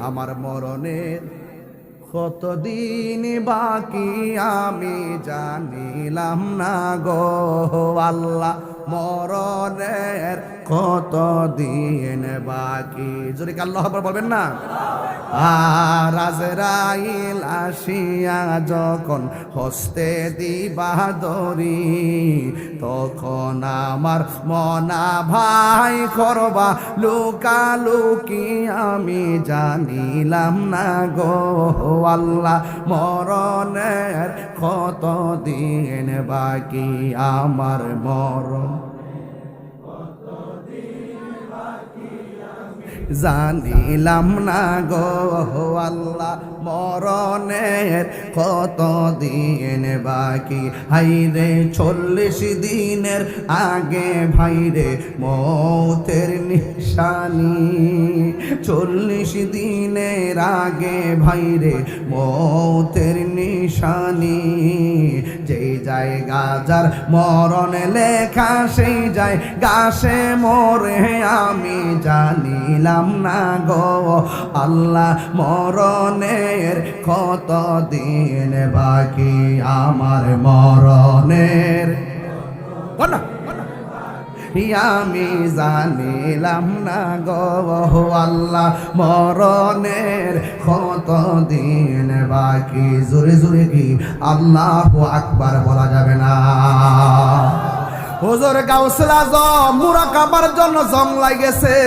আমার মরণের কতদিন বাকি আমি জানিলাম না গো আল্লাহ, মরণের কতদিন বাকি। জোরে কি আল্লাহু আকবার বলবেন না? আর আজরাইল আসিয়া যখন হস্তে দিবা দরি, তখন আমার মনা ভাই করবা লুকালুকি আমি জানিলাম না গো আল্লাহ, মরণের কতদিন বাকি আমার মরণ জানিলাম না গো আল্লাহ, মরণের কতদিন বাকি। হাইরে 40 দিনের আগে ভাইরে মৌতের নিশানি, 40 দিনের আগে ভাইরে মৌতের নিশানি। যেই জায়গা যার মরণ লেখা সেই জায়গা সে মরে আমি জানিলাম না গো আল্লাহ, মরণের কতদিন বাকি আমার মরণের আমি জানিলাম না গো আল্লাহ, মরণের কতদিন বাকি। জোরে জোরে কি আল্লাহু আকবার বলা যাবে না? হুজুর গাউসুল আজম মুরাকাবার জন্য জং লাগেছে,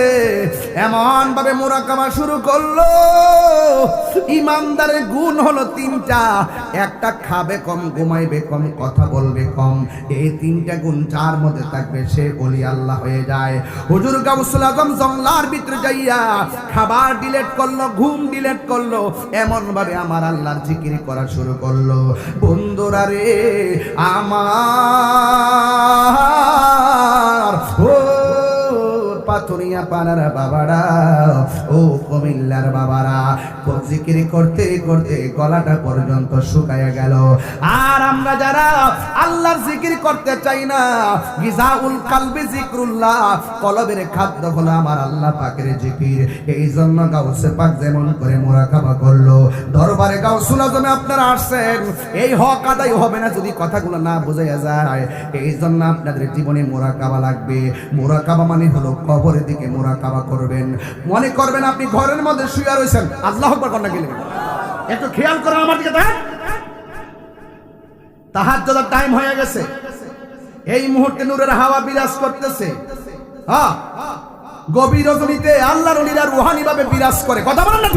এমন ভাবে মুরাকাবা শুরু করলো। ইমানদারের গুণ হলো 3টা, একটা খাবে কম, ঘুমাইবে কম, কথা বলবে কম। এই 3টা গুণ যার মধ্যে থাকবে সে ওলি আল্লাহ হয়ে যায়। হুজুর গাউসুল আজম জংলার ভিতরে যাইয়া খাবার ডিলেট করলো, ঘুম ডিলেট করলো, এমন ভাবে আমার আল্লাহর জিকির করা শুরু করলো। বন্ধুরা রে আমার ও পাথরিয়া পাড়ার বাবারা, ও কুমিল্লার বাবারা, জিকির করতে করতে গলাটা পর্যন্ত শুকায়া গেল। আর আমরা যারা আল্লাহর জিকির করতে চাই না, গিজাউল কালবি জিকরুল্লাহ, কলবের খাদ্য হলো আমার আল্লাহ পাকের জিকির। এই জন্য গাউসে পাক যেমন করে মুরাকাবা করলো, দরবারে গাউসুল আজমে আপনারা আসছেন, এই হক আদায় হবে না যদি কথাগুলো না বোঝা যায়। এই জন্য আপনাদের জীবনে মুরাকাবা লাগবে। মুরাকাবা মানে হলো কবরের দিকে মুরাকাবা করবেন। মনে করবেন আপনি ঘরের মধ্যে শুয়ে রয়েছেন, আল্লাহু আকবার কন্যা গেলেন, একটু খেয়াল করেন আমার দিকে। তাহাজ্জুদের টাইম হয়ে গেছে, এই মুহূর্তে নূরের হাওয়া বিরাজ করতেছে। হ্যাঁ, গভীর রজনীতে আল্লাহর ওলিরা রুহানি ভাবে বিরাজ করে। কথা বলেন না?